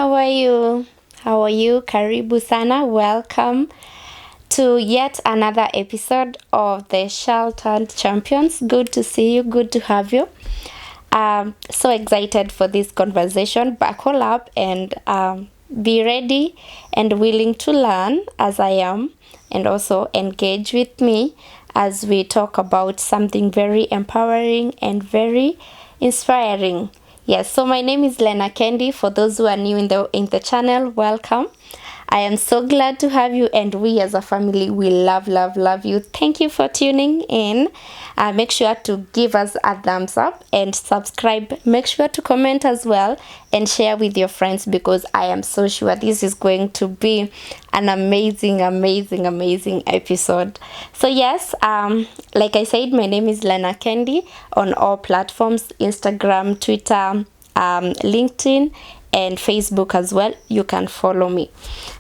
how are you? How are you? Karibu sana. Welcome to yet another episode of the Sheltered Champions. Good to see you. Good to have you. So excited for this conversation. Buckle up and be ready and willing to learn as I am, and also engage with me as we talk about something very empowering and very inspiring. Yes, so my name is Lena Kendi. For those who are new in the channel, welcome. I am so glad to have you, and we as a family, we love you. Thank you for tuning in. Make sure to give us a thumbs up and subscribe. Make sure to comment as well and share with your friends, because I am so sure this is going to be an amazing episode. So yes, like I said, my name is Lena Kendi on all platforms: Instagram, Twitter, LinkedIn, and Facebook as well. You can follow me.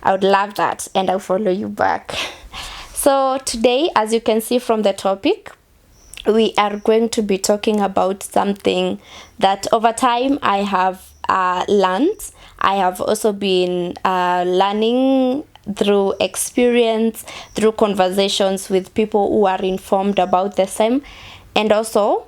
I would love that, and I'll follow you back. So today, as you can see from the topic, we are going to be talking about something that over time I have learned. I have also been learning through experience, through conversations with people who are informed about the same, and also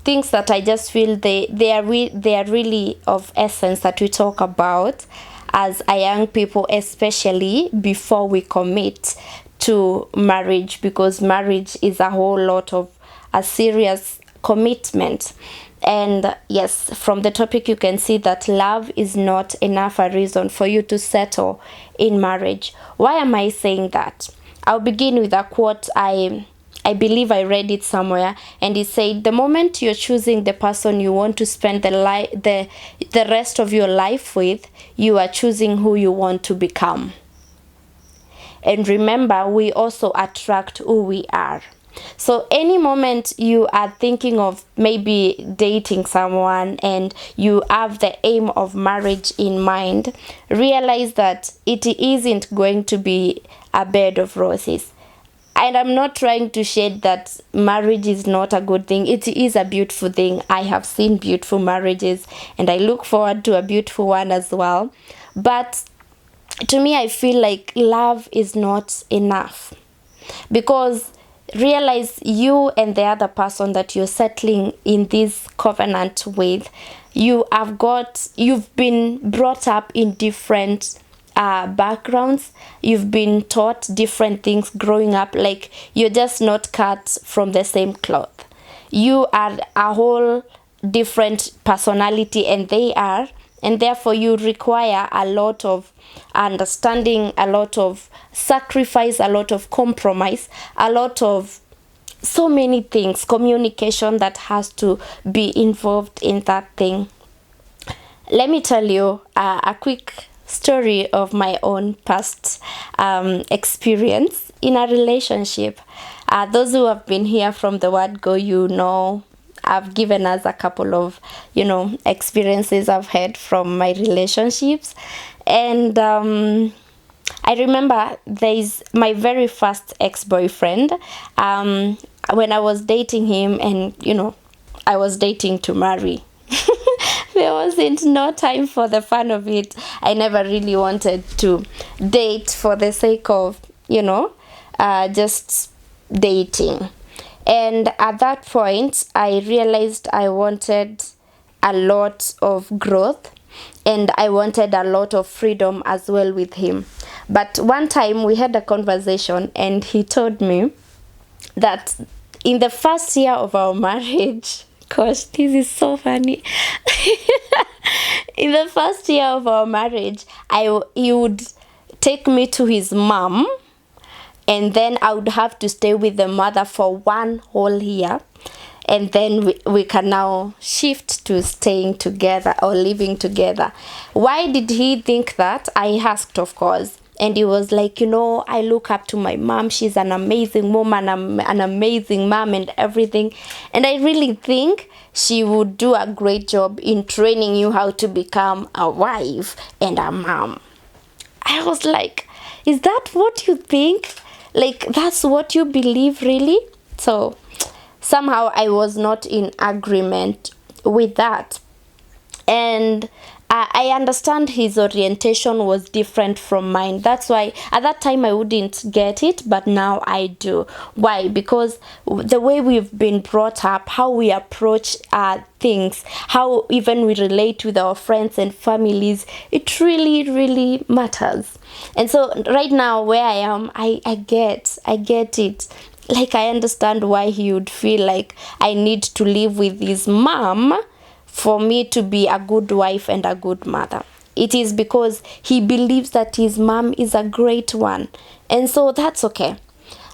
things that I just feel they are really of essence that we talk about as a young people, especially before we commit to marriage, because marriage is a whole lot of a serious commitment. And yes, from the topic you can see that love is not enough a reason for you to settle in marriage. Why am I saying that? I'll begin with a quote. I believe I read it somewhere, and it said, the moment you're choosing the person you want to spend the rest of your life with, you are choosing who you want to become. And remember, we also attract who we are. So any moment you are thinking of maybe dating someone and you have the aim of marriage in mind, realize that it isn't going to be a bed of roses. And I'm not trying to shade that marriage is not a good thing. It is a beautiful thing. I have seen beautiful marriages, and I look forward to a beautiful one as well. But to me, I feel like love is not enough, because realize you and the other person that you're settling in this covenant with, you've been brought up in different backgrounds. You've been taught different things growing up. Like, you're just not cut from the same cloth. You are a whole different personality, and they are, and therefore you require a lot of understanding, a lot of sacrifice, a lot of compromise, a lot of so many things, communication that has to be involved in that thing. Let me tell you a quick story of my own past experience in a relationship. Those who have been here from the word go, I've given us a couple of experiences I've had from my relationships. And I remember there's my very first ex-boyfriend, when I was dating him, and I was dating to marry. There wasn't no time for the fun of it. I never really wanted to date for the sake of, just dating. And at that point, I realized I wanted a lot of growth, and I wanted a lot of freedom as well with him. But one time we had a conversation, and he told me that in the first year of our marriage, gosh, this is so funny. In the first year of our marriage, he would take me to his mom, and then I would have to stay with the mother for one whole year. And then we can now shift to staying together or living together. Why did he think that? I asked, of course. And he was like, I look up to my mom. She's an amazing woman, an amazing mom and everything. And I really think she would do a great job in training you how to become a wife and a mom. I was like, is that what you think? Like, that's what you believe, really? So somehow I was not in agreement with that. And I understand his orientation was different from mine. That's why at that time I wouldn't get it, but now I do. Why? Because the way we've been brought up, how we approach things, how even we relate with our friends and families, it really, really matters. And so right now where I am, I get it. Like, I understand why he would feel like I need to live with his mom for me to be a good wife and a good mother. It is because he believes that his mom is a great one. And so that's okay.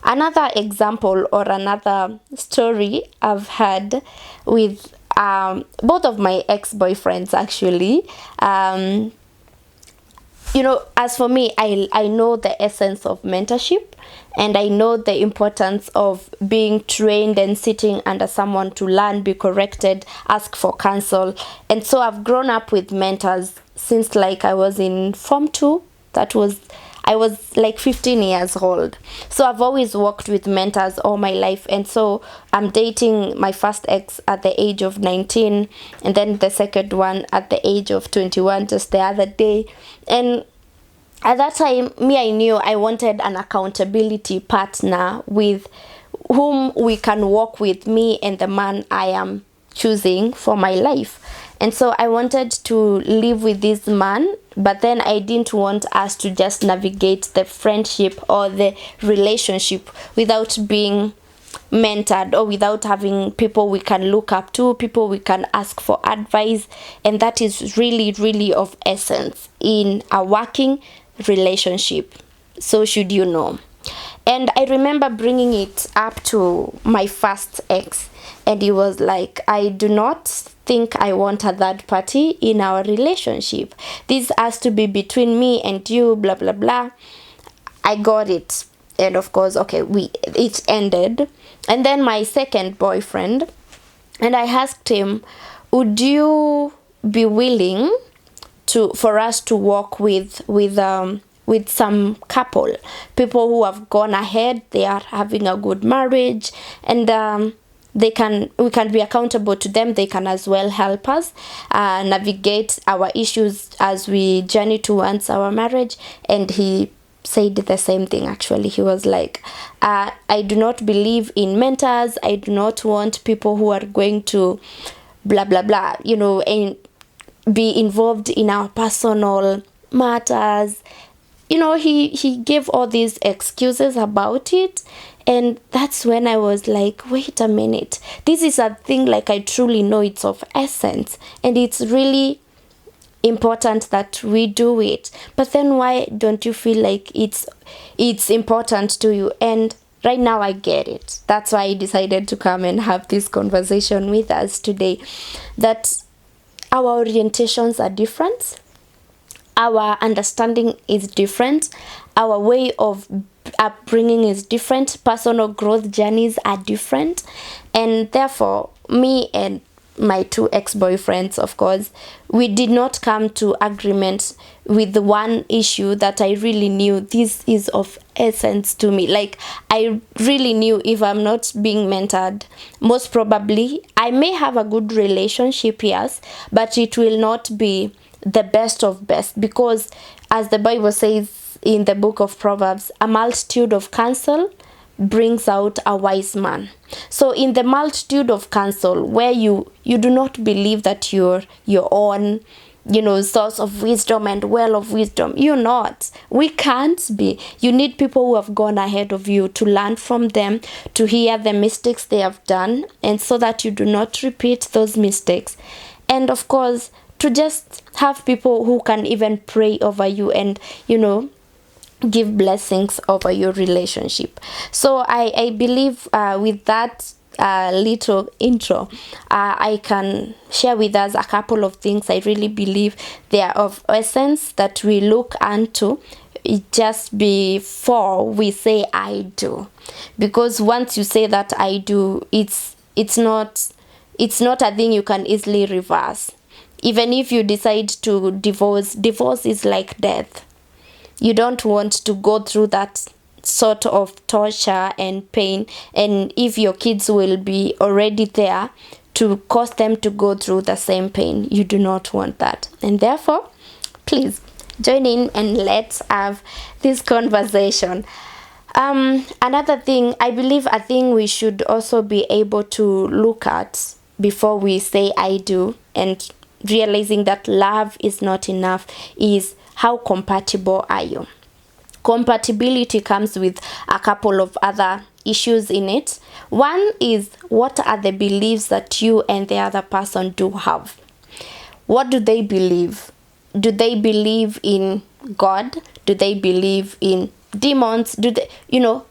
Another example or another story I've had with both of my ex-boyfriends, actually. As for me, I know the essence of mentorship, and I know the importance of being trained and sitting under someone to learn, be corrected, ask for counsel. And so I've grown up with mentors since like I was in Form 2. I was like 15 years old. So I've always worked with mentors all my life. And so I'm dating my first ex at the age of 19, and then the second one at the age of 21 just the other day. And at that time, I knew I wanted an accountability partner with whom we can walk with, me and the man I am choosing for my life. And so I wanted to live with this man, but then I didn't want us to just navigate the friendship or the relationship without being mentored, or without having people we can look up to, people we can ask for advice. And that is really, really of essence in a working relationship. So should you know. And I remember bringing it up to my first ex, and he was like, I do not think I want a third party in our relationship. This has to be between me and you, blah blah blah. I got it. And of course, okay, it ended. And then my second boyfriend, and I asked him, would you be willing for us to walk with some couple, people who have gone ahead, they are having a good marriage, and we can be accountable to them. They can as well help us navigate our issues as we journey towards our marriage. And he said the same thing. Actually, he was like, I do not believe in mentors. I do not want people who are going to blah blah blah, and be involved in our personal matters. He gave all these excuses about it. And that's when I was like, wait a minute, this is a thing, like, I truly know it's of essence, and it's really important that we do it. But then why don't you feel like it's important to you? And right now I get it. That's why I decided to come and have this conversation with us today, that our orientations are different, our understanding is different, our way of upbringing is different, personal growth journeys are different. And therefore, me and my two ex-boyfriends, of course, we did not come to agreement with the one issue that I really knew this is of essence to me. Like, I really knew if I'm not being mentored, most probably I may have a good relationship, yes, but it will not be the best of best, because as the Bible says in the book of Proverbs, a multitude of counsel brings out a wise man. So in the multitude of counsel, where you do not believe that you're your own source of wisdom and well of wisdom, you're not. We can't be. You need people who have gone ahead of you, to learn from them, to hear the mistakes they have done, and so that you do not repeat those mistakes. And of course, to just have people who can even pray over you and give blessings over your relationship. So I believe with that little intro, I can share with us a couple of things I really believe they are of essence that we look unto just before we say I do. Because once you say that I do, it's not a thing you can easily reverse. Even if you decide to divorce is like death. You don't want to go through that sort of torture and pain, and if your kids will be already there to cause them to go through the same pain. You do not want that. And therefore, please join in and let's have this conversation. Another thing, a thing we should also be able to look at before we say I do, and realizing that love is not enough, is how compatible are you? Compatibility comes with a couple of other issues in it. One is, what are the beliefs that you and the other person do have? What do they believe? Do they believe in God? Do they believe in demons? Do they,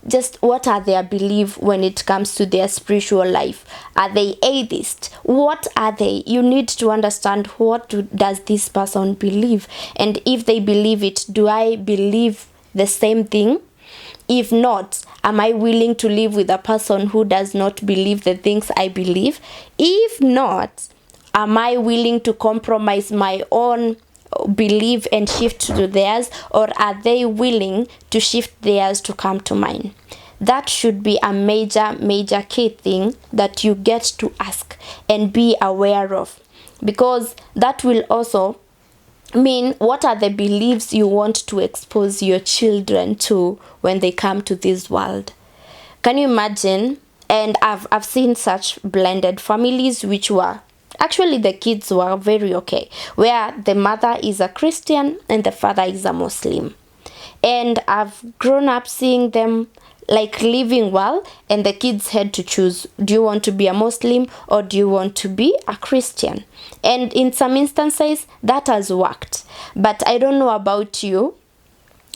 just what are their beliefs when it comes to their spiritual life? Are they atheist? What are they? You need to understand, does this person believe? And if they believe it, do I believe the same thing? If not, am I willing to live with a person who does not believe the things I believe? If not, am I willing to compromise my own belief and shift to theirs, or are they willing to shift theirs to come to mine? That should be a major key thing that you get to ask and be aware of, because that will also mean what are the beliefs you want to expose your children to when they come to this world. Can you imagine? And I've seen such blended families which were actually, the kids were very okay, where the mother is a Christian and the father is a Muslim. And I've grown up seeing them like living well, and the kids had to choose, do you want to be a Muslim or do you want to be a Christian? And in some instances that has worked. But I don't know about you,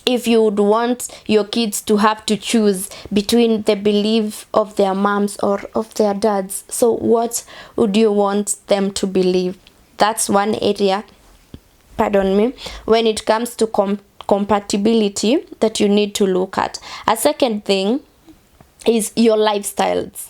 if you would want your kids to have to choose between the belief of their moms or of their dads. So what would you want them to believe? That's one area, when it comes to compatibility that you need to look at. A second thing is your lifestyles.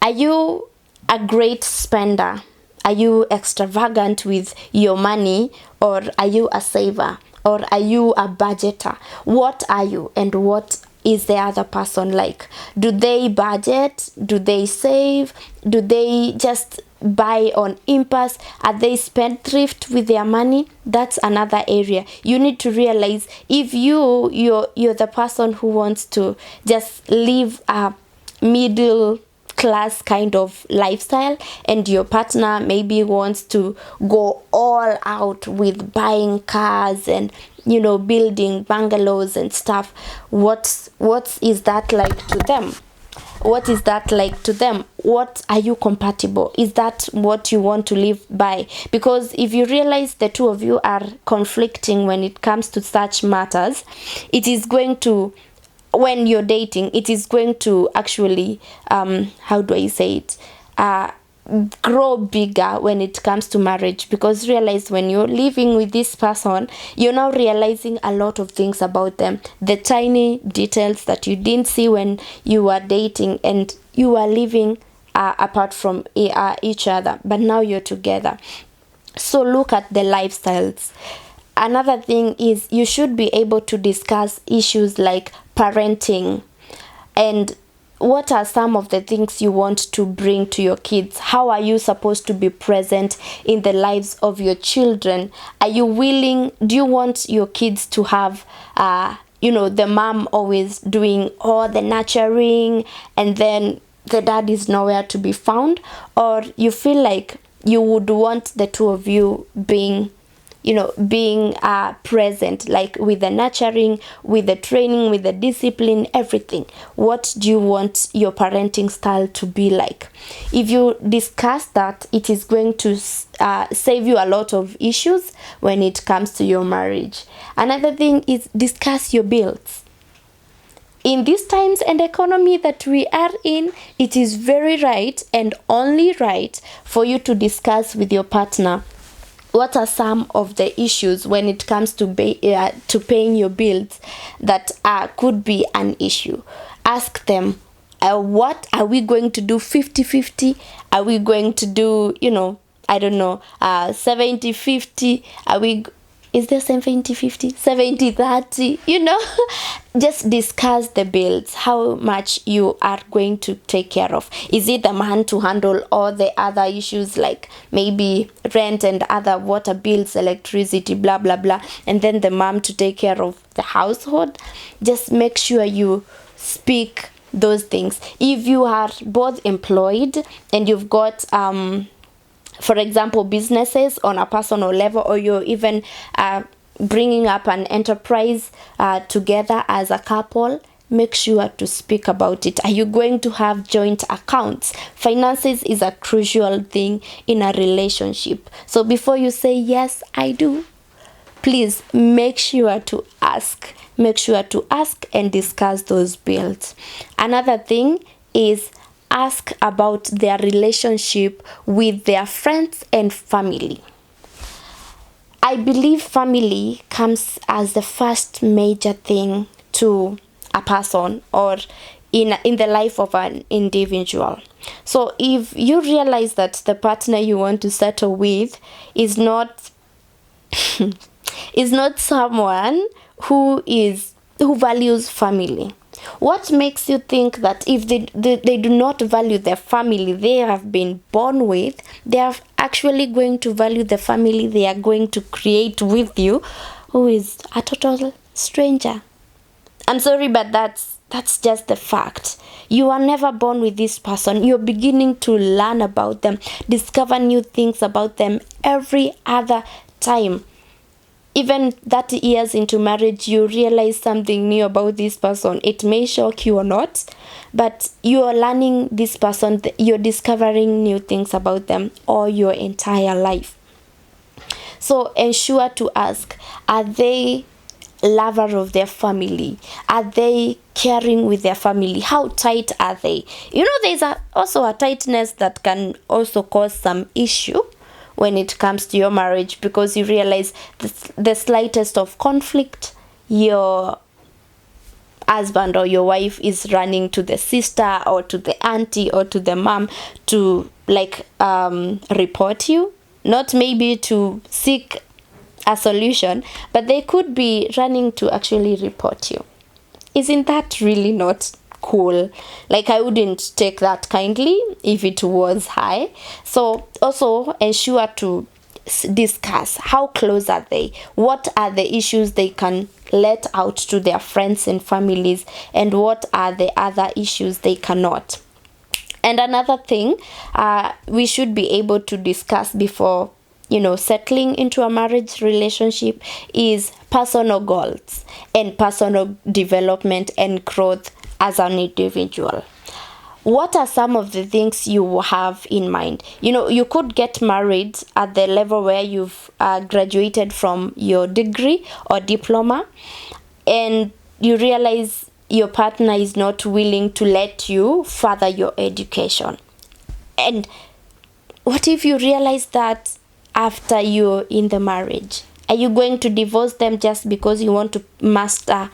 Are you a great spender? Are you extravagant with your money, or are you a saver? Or are you a budgeter? What are you, and what is the other person like? Do they budget? Do they save? Do they just buy on impulse? Are they spendthrift with their money? That's another area. You need to realize, if you're the person who wants to just live a middle class kind of lifestyle, and your partner maybe wants to go all out with buying cars and building bungalows and stuff, what is that like to them? What is that like to them? What are you compatible? Is that what you want to live by? Because if you realize the two of you are conflicting when it comes to such matters, it is going to, when you're dating, it is going to actually how do I say it, grow bigger when it comes to marriage. Because realize, when you're living with this person, you're now realizing a lot of things about them, the tiny details that you didn't see when you were dating and you were living apart from each other, but now you're together. So look at the lifestyles. Another thing is, you should be able to discuss issues like parenting, and what are some of the things you want to bring to your kids? How are you supposed to be present in the lives of your children? Are you willing? Do you want your kids to have the mom always doing all the nurturing and then the dad is nowhere to be found? Or you feel like you would want the two of you being present, like with the nurturing, with the training, with the discipline, everything? What do you want your parenting style to be like? If you discuss that, it is going to save you a lot of issues when it comes to your marriage. Another thing is, discuss your bills. In these times and economy that we are in, it is very right and only right for you to discuss with your partner what are some of the issues when it comes to paying your bills that could be an issue. Ask them, what are we going to do? 50-50? Are we going to do 70-50? Is there 70-50, 70-30? Just discuss the bills, how much you are going to take care of. Is it the man to handle all the other issues, like maybe rent and other water bills, electricity, blah blah blah, and then the mom to take care of the household? Just make sure you speak those things. If you are both employed and you've got for example, businesses on a personal level, or you're even bringing up an enterprise together as a couple, make sure to speak about it. Are you going to have joint accounts? Finances is a crucial thing in a relationship. So before you say, yes, I do, please make sure to ask. Make sure to ask and discuss those bills. Another thing is ask about their relationship with their friends and family. I believe family comes as the first major thing to a person or in the life of an individual. So if you realize that the partner you want to settle with is not is not someone who values family, what makes you think that if they do not value their family they have been born with, they are actually going to value the family they are going to create with you, who is a total stranger? I'm sorry, but that's just the fact. You are never born with this person. You're beginning to learn about them, discover new things about them every other time. Even 30 years into marriage, you realize something new about this person. It may shock you or not, but you are learning this person, you're discovering new things about them all your entire life. So ensure to ask, are they lover of their family? Are they caring with their family? How tight are they? There's also a tightness that can also cause some issue when it comes to your marriage, because you realize the slightest of conflict, your husband or your wife is running to the sister or to the auntie or to the mom to report you, not maybe to seek a solution, but they could be running to actually report you. Isn't that really not cool? I wouldn't take that kindly if it was high. So also ensure to discuss how close are they, what are the issues they can let out to their friends and families, and what are the other issues they cannot. And another thing we should be able to discuss before settling into a marriage relationship is personal goals and personal development and growth as an individual. What are some of the things you have in mind? You could get married at the level where you've graduated from your degree or diploma, and you realize your partner is not willing to let you further your education. And what if you realize that after you're in the marriage? Are you going to divorce them just because you want to master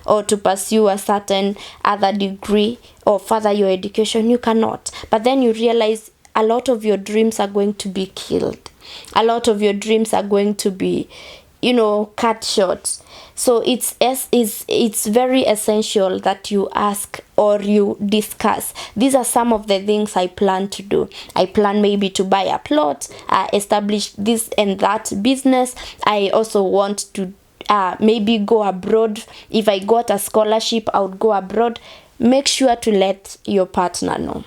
or to pursue a certain other degree or further your education? You cannot. But then you realize a lot of your dreams are going to be killed. A lot of your dreams are going to be, cut short. So it's very essential that you ask or you discuss. These are some of the things I plan to do. I plan maybe to buy a plot, establish this and that business. I also want to maybe go abroad. If I got a scholarship, I would go abroad. Make sure to let your partner know,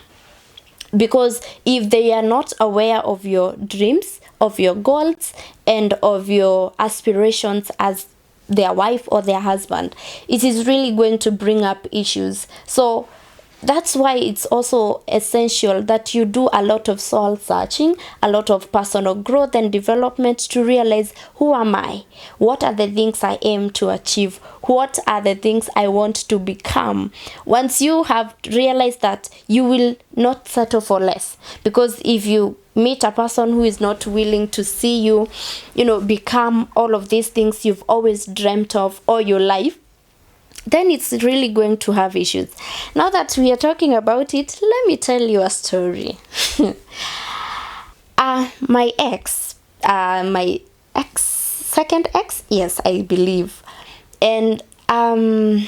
because if they are not aware of your dreams, of your goals, and of your aspirations as their wife or their husband, it is really going to bring up issues. So that's why it's also essential that you do a lot of soul searching, a lot of personal growth and development to realize, who am I? What are the things I aim to achieve? What are the things I want to become? Once you have realized that, you will not settle for less. Because if you meet a person who is not willing to see you, become all of these things you've always dreamt of all your life, then it's really going to have issues. Now that we are talking about it, let me tell you a story. My ex, second ex, yes, I believe. And I'm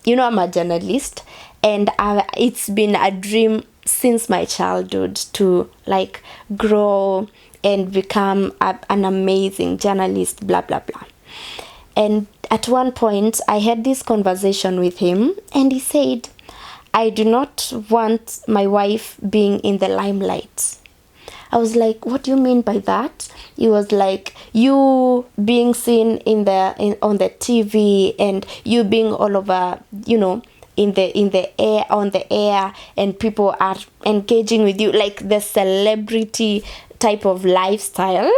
a journalist, and it's been a dream since my childhood to like grow and become an amazing journalist, blah blah blah. And at one point I had this conversation with him, and he said, I do not want my wife being in the limelight. I was like, what do you mean by that? He was like, you being seen on the TV, and you being all over, in the air, on the air, and people are engaging with you, like the celebrity type of lifestyle.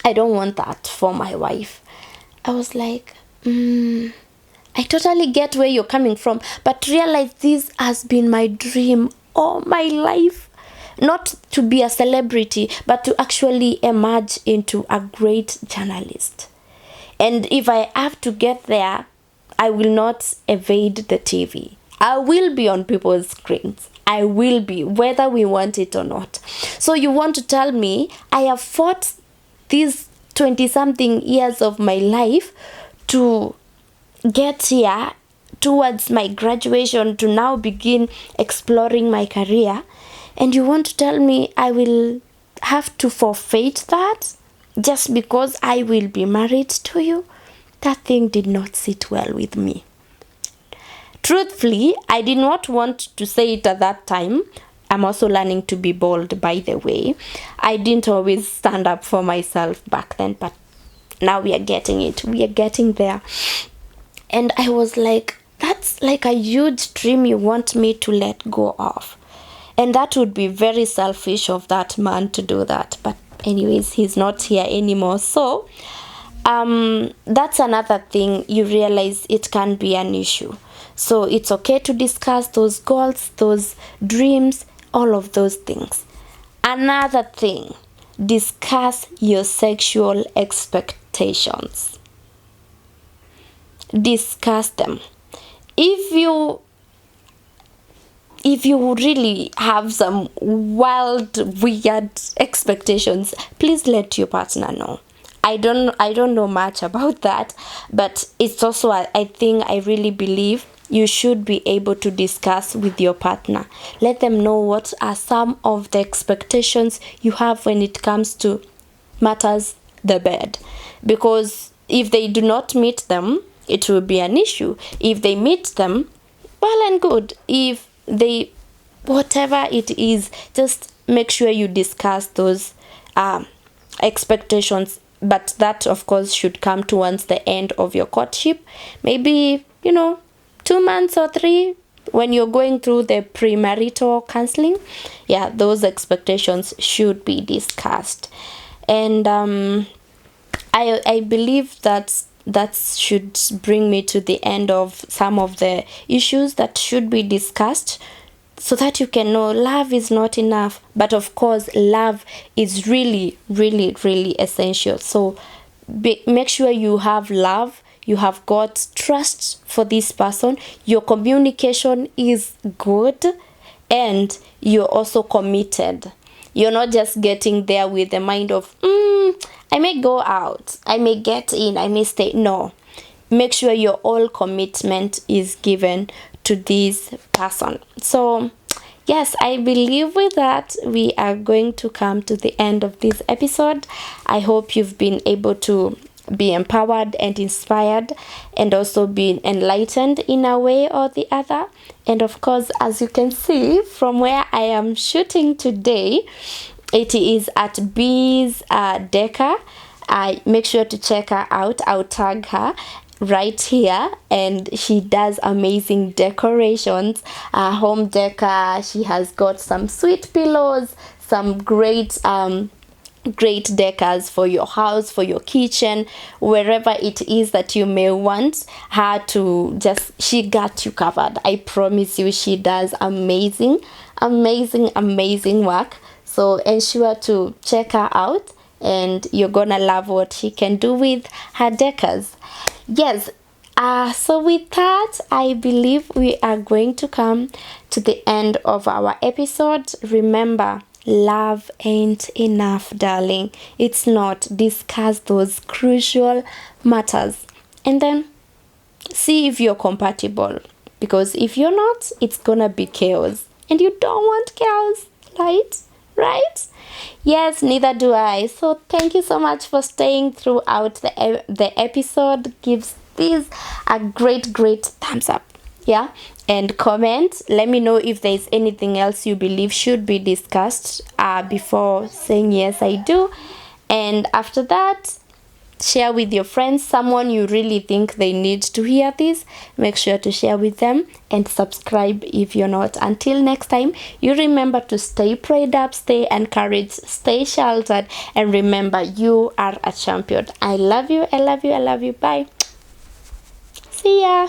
I don't want that for my wife. I was like, I totally get where you're coming from, but realize this has been my dream all my life. Not to be a celebrity, but to actually emerge into a great journalist. And if I have to get there, I will not evade the TV. I will be on people's screens. I will be, whether we want it or not. So you want to tell me I have fought these 20-something years of my life to get here towards my graduation, to now begin exploring my career, and you want to tell me I will have to forfeit that just because I will be married to you? That thing did not sit well with me. Truthfully, I did not want to say it at that time. I'm also learning to be bold, by the way. I didn't always stand up for myself back then, but now we are getting it. We are getting there. And I was like, that's like a huge dream you want me to let go of. And that would be very selfish of that man to do that. But anyways, he's not here anymore. So that's another thing. You realize it can be an issue. So it's okay to discuss those goals, those dreams, all of those things. Another thing, discuss your sexual expectations. Discuss them. If you really have some wild, weird expectations, please let your partner know. I don't know much about that, but it's also I think I really believe you should be able to discuss with your partner. Let them know what are some of the expectations you have when it comes to matters the bed. Because if they do not meet them, it will be an issue. If they meet them, well and good. If they, whatever it is, just make sure you discuss those expectations. But that, of course, should come towards the end of your courtship. Maybe, 2 months or 3, when you're going through the premarital counseling. Yeah, those expectations should be discussed. And I believe that should bring me to the end of some of the issues that should be discussed, so that you can know love is not enough. But of course, love is really, really, really essential. So make sure you have love, you have got trust for this person, your communication is good, and you're also committed. You're not just getting there with the mind of, I may go out, I may get in, I may stay. No. Make sure your all commitment is given to this person. So, yes, I believe with that, we are going to come to the end of this episode. I hope you've been able to be empowered and inspired, and also be enlightened in a way or the other. And of course, as you can see from where I am shooting today, it is at Bee's Decor. Make sure to check her out. I'll tag her right here, and she does amazing decorations, home decor. She has got some sweet pillows, some great decors for your house, for your kitchen, wherever it is that you may want her to. She got you covered. I promise you, she does amazing work. So ensure to check her out, and you're gonna love what she can do with her decors. Yes, so with that, I believe we are going to come to the end of our episode. Remember, love ain't enough, darling. It's not. Discuss those crucial matters and then see if you're compatible, because if you're not, it's gonna be chaos, and you don't want chaos, right? Yes, neither do I. So thank you so much for staying throughout the episode. Gives this a great thumbs up, yeah, and comment. Let me know if there's anything else you believe should be discussed before saying yes I do. And after that, share with your friends, someone you really think they need to hear this. Make sure to share with them and subscribe if you're not. Until next time, you remember to stay prayed up, stay encouraged, stay sheltered, and remember, you are a champion. I love you. Bye. See ya.